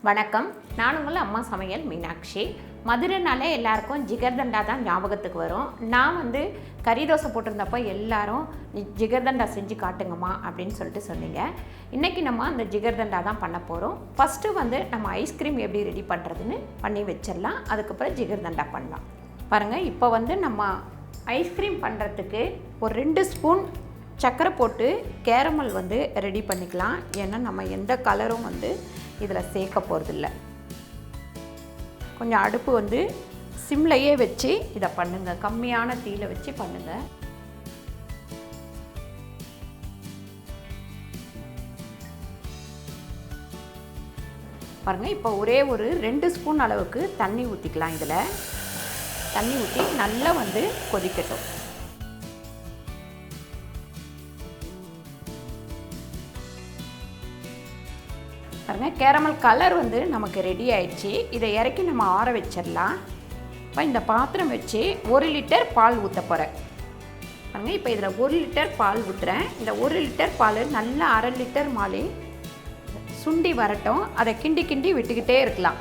வணக்கம், நான் உங்கள் அம்மா சமையல் மீனாட்சி. மதுரைனாலே எல்லாருக்கும் ஜிகர்தண்டா தான் ஞாபகத்துக்கு வரும். நான் கறி தோசை போட்டிருந்தப்போ எல்லாரும் ஜிகர்தண்டா செஞ்சு காட்டுங்கம்மா அப்படின்னு சொல்லிட்டு சொன்னீங்க. இன்றைக்கி நம்ம அந்த ஜிகர்தண்டா தான் பண்ண போகிறோம். ஃபஸ்ட்டு நம்ம ஐஸ்கிரீம் எப்படி ரெடி பண்ணுறதுன்னு பண்ணி வச்சிடலாம். அதுக்கப்புறம் ஜிகர்தண்டா பண்ணலாம். பாருங்கள், இப்போ நம்ம ஐஸ்கிரீம் பண்ணுறதுக்கு ஒரு 2 ஸ்பூன் சர்க்கரை போட்டு கேரமல் ரெடி பண்ணிக்கலாம். ஏன்னா நம்ம எந்த கலரும் இதில் சேர்க்க போகிறதில்ல. கொஞ்சம் அடுப்பு சிம்லையே வச்சு இதை பண்ணுங்கள். கம்மியான தீயில வச்சு பண்ணுங்கள். பாருங்கள், இப்போ ஒரே ஒரு 2 ஸ்பூன் அளவுக்கு தண்ணி ஊற்றிக்கலாம். இதில் தண்ணி ஊற்றி நல்லா கொதிக்கட்டும். பாருங்கள், கேரமல் கலர் நமக்கு ரெடி ஆயிடுச்சு. இதை இறக்கி நம்ம ஆற வச்சிடலாம். இப்போ இந்த பாத்திரம் வச்சு 1 லிட்டர் பால் ஊற்ற போகிறேன். பாருங்கள், இப்போ இதில் 1 லிட்டர் பால் ஊற்றுறேன். இந்த 1 லிட்டர் பால் நல்லா 1/2 லிட்டர் மாலி சுண்டி வரட்டும். அதை கிண்டி கிண்டி விட்டுக்கிட்டே இருக்கலாம்.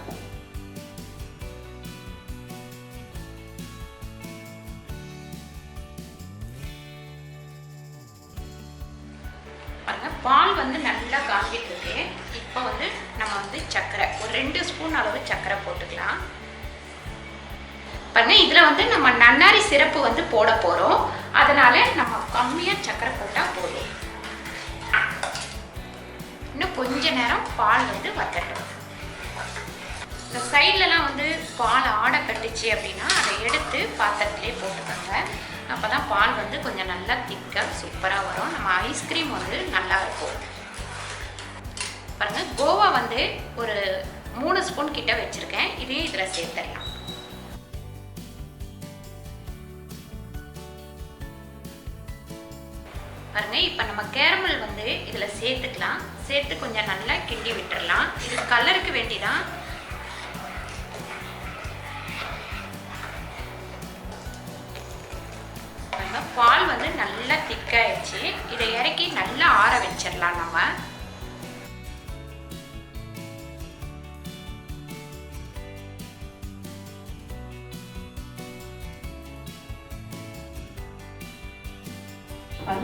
பாருங்கள், பால் நல்லா காஞ்சிட்டு இருக்கு. இப்போ நம்ம சர்க்கரை ஒரு 2 ஸ்பூன் அளவு சர்க்கரை போட்டுக்கலாம். பாருங்க, இதில் நம்ம நன்னாரி சிரப்பு போட போகிறோம். அதனால நம்ம கம்மியாக சர்க்கரை போட்டால் போதும். இன்னும் கொஞ்ச நேரம் பால் வத்தட்டும். இந்த சைட்லலாம் பால் ஆடை கட்டுச்சு அப்படின்னா அதை எடுத்து பாத்திரத்திலே போட்டுக்கோங்க. அப்போ தான் பால் கொஞ்சம் நல்லா திக்காக சூப்பராக வரும். நம்ம ஐஸ்கிரீம் நல்லா இருக்கும். பாருங்கள், கோவா ஒரு 3 ஸ்பூன் கிட்ட வச்சுருக்கேன். இதையும் இதில் சேர்த்துடலாம். பாருங்கள், இப்போ நம்ம கேரமல் இதில் சேர்த்துக்கலாம். சேர்த்து கொஞ்சம் நல்லா கிண்டி விட்டுடலாம். இது கலருக்கு வேண்டிதான். பால் நல்லா திக்காயிடுச்சு. இதை இறக்கி நல்லா ஆற வச்சிடலாம். நம்ம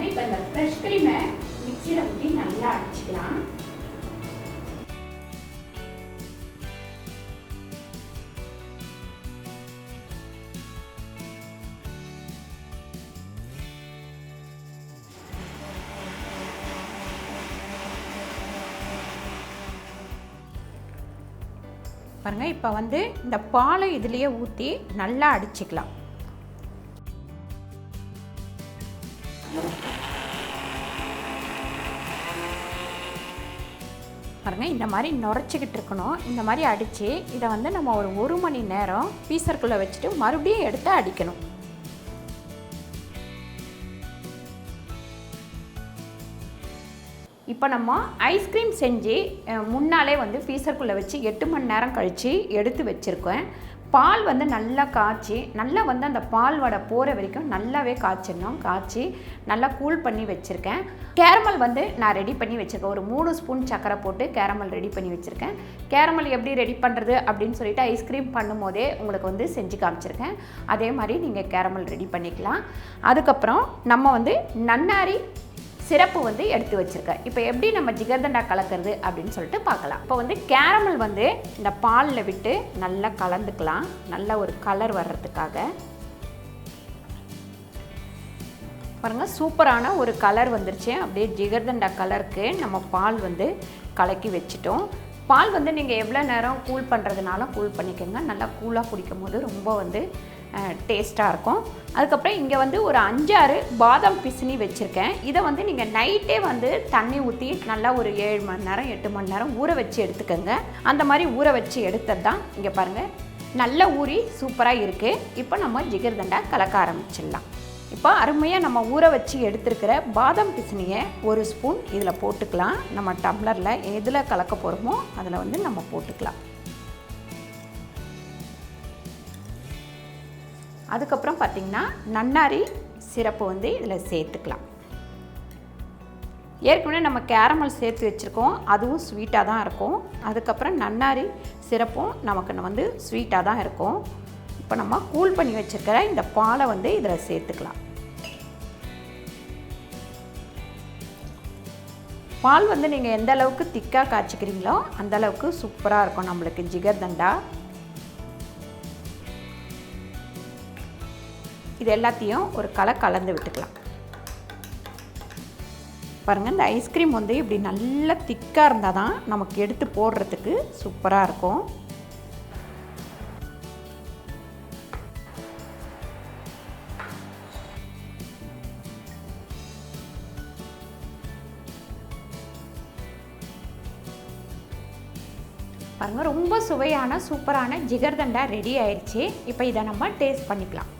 இப்போ இந்த ஃப்ரெஷ் கிரீமை மிக்சியில் ஊற்றி நல்லா அடிச்சுக்கலாம். பாருங்கள், இப்போ இந்த பாலை இதுலேயே ஊற்றி நல்லா அடிச்சுக்கலாம். பாருங்கள், இந்த மாதிரி நுரைச்சிக்கிட்டு இருக்கணும். இந்த மாதிரி அடித்து இதை நம்ம ஒரு 1 மணி நேரம் பீசருக்குள்ளே வச்சுட்டு மறுபடியும் எடுத்து அடிக்கணும். இப்போ நம்ம ஐஸ்கிரீம் செஞ்சு முன்னாலே ஃப்ரீசருக்குள்ளே வச்சு 8 மணி நேரம் கழித்து எடுத்து வச்சுருக்கேன். பால் நல்லா காய்ச்சி நல்லா அந்த பால் வடை போகிற வரைக்கும் நல்லாவே காய்ச்சிடணும். காய்ச்சி நல்லா கூல் பண்ணி வச்சுருக்கேன். கேரமல் நான் ரெடி பண்ணி வச்சுருக்கேன். ஒரு 3 ஸ்பூன் சர்க்கரை போட்டு கேரமல் ரெடி பண்ணி வச்சுருக்கேன். கேரமல் எப்படி ரெடி பண்ணுறது அப்படின்னு சொல்லிட்டு ஐஸ்கிரீம் பண்ணும்போதே உங்களுக்கு செஞ்சு காமிச்சிருக்கேன். அதே மாதிரி நீங்கள் கேரமல் ரெடி பண்ணிக்கலாம். அதுக்கப்புறம் நம்ம நன்னாரி சிரப்பு எடுத்து வச்சுருக்கேன். இப்போ எப்படி நம்ம ஜிகர்தண்டா கலக்கிறது அப்படின்னு சொல்லிட்டு பார்க்கலாம். இப்போ கேரமல் இந்த பாலில் விட்டு நல்லா கலந்துக்கலாம். நல்ல ஒரு கலர் வர்றதுக்காக. பாருங்கள், சூப்பரான ஒரு கலர் வந்துருச்சு. அப்படியே ஜிகர்தண்டா கலருக்கு நம்ம பால் கலக்கி வச்சுட்டோம். பால் நீங்கள் எவ்வளோ நேரம் கூல் பண்ணுறதுனாலும் கூல் பண்ணிக்கோங்க. நல்லா கூலாக குடிக்கும் போது ரொம்ப டேஸ்ட்டாக இருக்கும். அதுக்கப்புறம் இங்கே ஒரு 5-6 பாதாம் பிசினி வச்சுருக்கேன். இதை நீங்கள் நைட்டே தண்ணி ஊற்றி நல்லா ஒரு 7 மணி நேரம் 8 மணி நேரம் ஊற வச்சு எடுத்துக்கோங்க. அந்த மாதிரி ஊற வச்சு எடுத்தது தான் இங்கே பாருங்கள், நல்லா ஊறி சூப்பராக இருக்குது. இப்போ நம்ம ஜிகர்தண்டா கலக்க ஆரம்பிச்சிடலாம். இப்போ அருமையாக நம்ம ஊற வச்சு எடுத்துருக்கிற பாதாம் பிசினியை 1 ஸ்பூன் இதில் போட்டுக்கலாம். நம்ம டம்ளரில் எதில் கலக்க போகிறோமோ அதில் நம்ம போட்டுக்கலாம். அதுக்கப்புறம் பார்த்திங்கன்னா நன்னாரி சிரப்பு இதில் சேர்த்துக்கலாம். ஏற்கனவே நம்ம கேரமல் சேர்த்து வச்சுருக்கோம், அதுவும் ஸ்வீட்டாக தான் இருக்கும். அதுக்கப்புறம் நன்னாரி சிரப்பும் நமக்கு வந்து ஸ்வீட்டாக தான் இருக்கும். இப்போ நம்ம கூல் பண்ணி வச்சுருக்கிற இந்த பாலை வந்து இதில் சேர்த்துக்கலாம். பால் வந்து நீங்கள் எந்த அளவுக்கு திக்காக காய்ச்சிக்கிறீங்களோ அந்த அளவுக்கு சூப்பராக இருக்கும் நம்மளுக்கு ஜிகர்தண்டா. இது எல்லாத்தையும் ஒரு கலந்து விட்டுக்கலாம். பாருங்கள், இந்த ஐஸ்கிரீம் வந்து இப்படி நல்லா திக்காக இருந்தால் தான் நமக்கு எடுத்து போடுறதுக்கு சூப்பராக இருக்கும். பாருங்கள், ரொம்ப சுவையான சூப்பரான ஜிகர்தண்டா ரெடி ஆயிடுச்சு. இப்போ இதை நம்ம டேஸ்ட் பண்ணிக்கலாம்.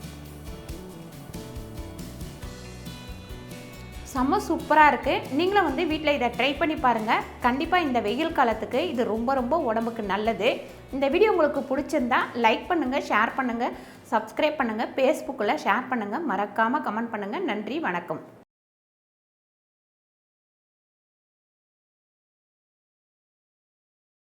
செம்ம சூப்பராக இருக்குது. நீங்களும் வந்து வீட்டில் இதை ட்ரை பண்ணி பாருங்கள். கண்டிப்பாக இந்த வெயில் காலத்துக்கு இது ரொம்ப உடம்புக்கு நல்லது. இந்த வீடியோ உங்களுக்கு பிடிச்சிருந்தா லைக் பண்ணுங்கள், ஷேர் பண்ணுங்கள், சப்ஸ்கிரைப் பண்ணுங்கள், ஃபேஸ்புக்கில் ஷேர் பண்ணுங்கள், மறக்காமல் கமெண்ட் பண்ணுங்கள். நன்றி, வணக்கம்.